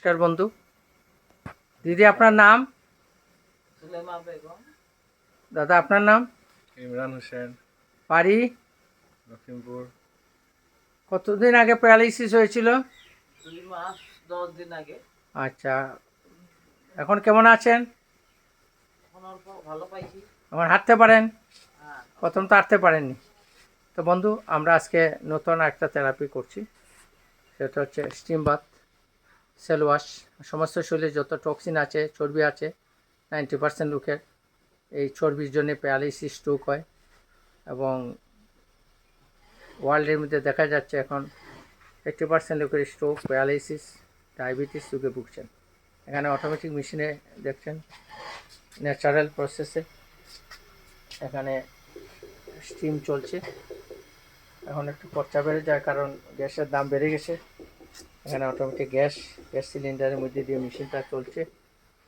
নমস্কার বন্ধু। দিদি আপনার নাম? সুলেমা বেগম। দাদা আপনার নাম? ইমরান হোসেন, বাড়ি? লখিমপুর। কতদিন আগে প্যারালাইসিস হয়েছিল? 2 মাস 10 দিন আগে। আচ্ছা, এখন কেমন আছেন? এখন অল্প ভালো পাইছি। এখন হাঁটতে পারেন? হ্যাঁ, প্রথম তো হাঁটতে পারেননি। তো বন্ধু, আমরা আজকে নতুন একটা থেরাপি করছি, সেটা হচ্ছে স্টিম বাথ, সেল ওয়াশ। সমস্ত শরীরে যত টক্সিন আছে, চর্বি আছে, 90% লোকের এই চর্বির জন্য প্যারালাইসিস, স্ট্রোক হয়। এবং ওয়ার্ল্ডের মধ্যে দেখা যাচ্ছে এখন 80% লোকের স্ট্রোক, প্যারালাইসিস, ডায়াবেটিস রোগে ভুগছেন। এখানে অটোমেটিক মেশিনে দেখছেন, ন্যাচারাল প্রসেসে এখানে স্টিম চলছে। এখন একটু খরচা বেড়ে যায়, কারণ গ্যাসের দাম বেড়ে গেছে। এখানে অটোমেটিক গ্যাস সিলিন্ডারের মধ্যে দিয়ে মেশিনটা চলছে।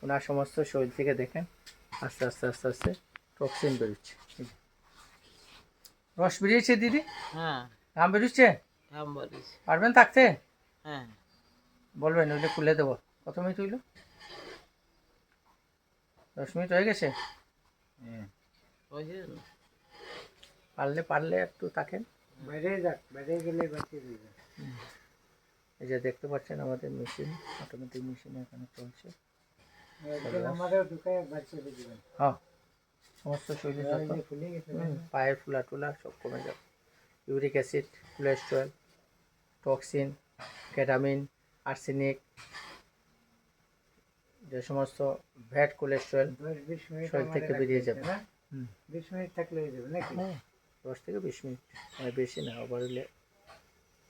ওনার সমস্ত শরীর থেকে দেখেন আস্তে আস্তে আস্তে আস্তে টক্সিন বেরোচ্ছে। রস বেরিয়েছে দিদি? হ্যাঁ, ঘাম বেরোচ্ছে? ঘাম বাড়িছে। পারবেন থাকতে? হ্যাঁ, বলবেন, নইলে খুলে দেবো। কত মিনিট হইল? 10 মিনিট হয়ে গেছে। হয়েছে না? পারলে একটু থাকেন। বাইরে যাক, বাইরে গেলে বাঁচিয়ে দিবে। এই যে দেখতে পাচ্ছেন আমাদের মেশিন, অটোমেটিক মেশিন এখানে চলছে। আমাদের ঢুকে বাঁচিয়ে দিবেন। হ্যাঁ, সমস্ত শরীরে যত ফুলে গেছে, পায়ের ফুলা টুলা সব কমে যাবে। Uric acid, cholesterol, toxin, ketamine, arsenic, যে সমস্ত ভ্যাট কোলেস্টেরল 10-20 মিনিট শরীর থেকে বেরিয়ে যাবে। 20 মিনিট থাকলে হয়ে যাবে নাকি? হ্যাঁ, 10 থেকে 20 মিনিট, মানে বেশি না, ওভার হলে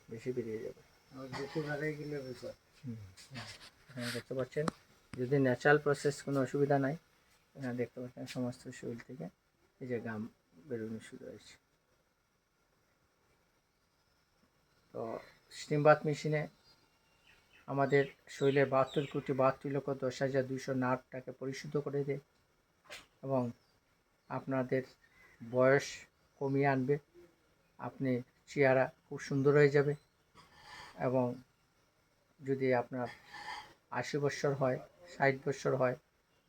বেশি বেরিয়ে যাবে। আর বেশি বাড়ে গেলে বিপদ। এখানে দেখতে পাচ্ছেন, যদি ন্যাচারাল প্রসেস, কোনো অসুবিধা নাই। এখানে দেখতে পাচ্ছেন সমস্ত শরীর থেকে এই যে ঘাম বেরোনো শুরু হয়েছে। তো স্টিম বাথ মেশিনে আমাদের শরীরে 72,72,10,200 নার্ভটাকে পরিশুদ্ধ করে দেয় এবং আপনাদের বয়স কমিয়ে আনবে। আপনি চেহারা খুব সুন্দর হয়ে যাবে। এবং যদি আপনার 80 বছর হয়, 60 বছর হয়,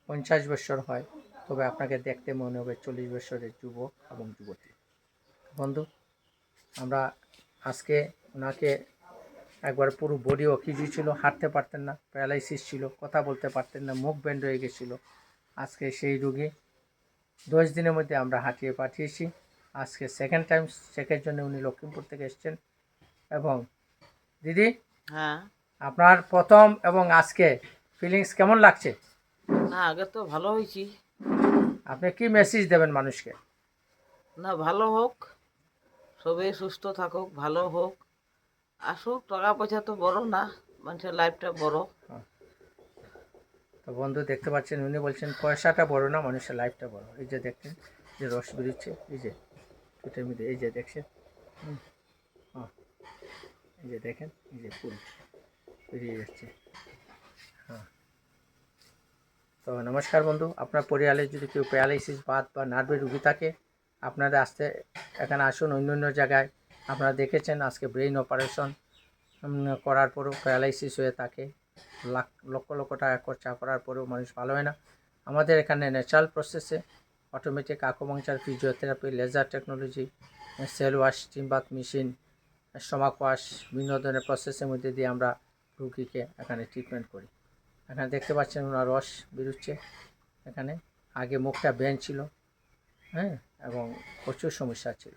50 বছর হয়, তবে আপনাকে দেখতে মনে হবে 40 বছরের যুবক এবং যুবতী। বন্ধু, আমরা আজকে ওনাকে একবার পুরো বডি অকেজি ছিল, হাঁটতে পারতেন না, প্যারালাইসিস ছিল, কথা বলতে পারতেন না, মুখ ব্যান্ড হয়ে গেছিলো। আজকে সেই রোগী 10 দিনের মধ্যে আমরা হাঁটিয়ে পাঠিয়েছি। আজকে সেকেন্ড টাইম চেকের জন্য উনি লক্ষ্মীপুর থেকে এসছেন। এবং দিদি, হ্যাঁ, আপনার প্রথম এবং আজকে ফিলিংস কেমন লাগছে? না আগে তো ভালো হয়েছি। আপনি কি মেসেজ দেবেন মানুষকে? না, ভালো হোক, সবাই সুস্থ থাকুক, ভালো হোক, আসুক। টাকা পয়সা তো বড় না, মানুষের লাইফটা বড়। তো বন্ধু, দেখতে পাচ্ছেন উনি বলছেন পয়সাটা বড় না, মানুষের লাইফটা বড়। এই যে দেখছেন যে রস বেরোচ্ছে, এই যে পেটের মধ্যে, এই যে দেখছেন, হ্যাঁ, এই যে দেখেন, এই যে ফুল বেরিয়ে যাচ্ছে। হ্যাঁ, তো নমস্কার বন্ধু, আপনার পরিবারে যদি কেউ প্যারালাইসিস, বাত বা নার্ভের রুগী থাকে, আপনারা আসতে এখানে আসুন। অন্য জায়গায় আপনারা দেখেছেন আজকে ব্রেইন অপারেশন করার পরেও প্যারালাইসিস হয়ে থাকে, লক্ষ লক্ষ টাকা খরচা করার পরেও মানুষ ভালো হয় না। আমাদের এখানে ন্যাচারাল প্রসেসে automatic acupuncture, physiotherapy, laser technology, cell wash, steam bath machine, stomach wash, বিভিন্ন ধরনের প্রসেসের মধ্যে দিয়ে আমরা রুগীকে এখানে ট্রিটমেন্ট করি। এখানে দেখতে পাচ্ছেন ওনার রস বেরোচ্ছে। এখানে আগে মুখটা ব্যান্ড ছিল, হ্যাঁ, এবং প্রচুর সমস্যা ছিল।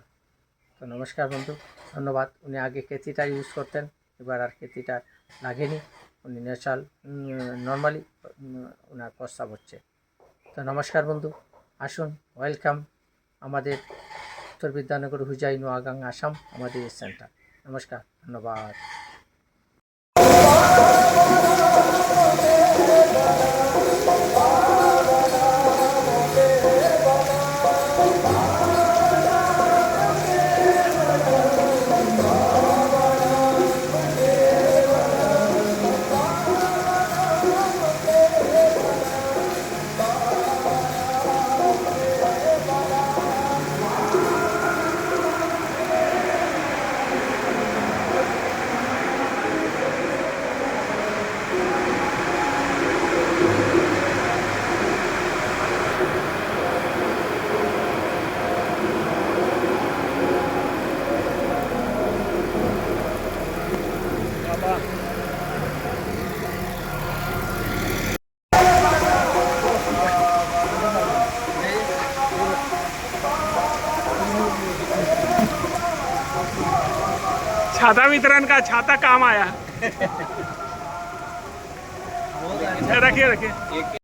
তো নমস্কার বন্ধু, ধন্যবাদ। উনি আগে কেতিটার ইউজ করতেন, এবার আর কেতিটা লাগেনি, উনি ন্যাচারাল নর্মালি ওনার প্রস্তাব হচ্ছে। তো নমস্কার বন্ধু, আসুন, ওয়েলকাম আমাদের উত্তর বিদ্যানগর, হুজাই, নোয়াগাং, আসাম, আমাদের এই সেন্টার। নমস্কার, ধন্যবাদ। छाता वितरण का छाता काम आया। रखिए रखिए।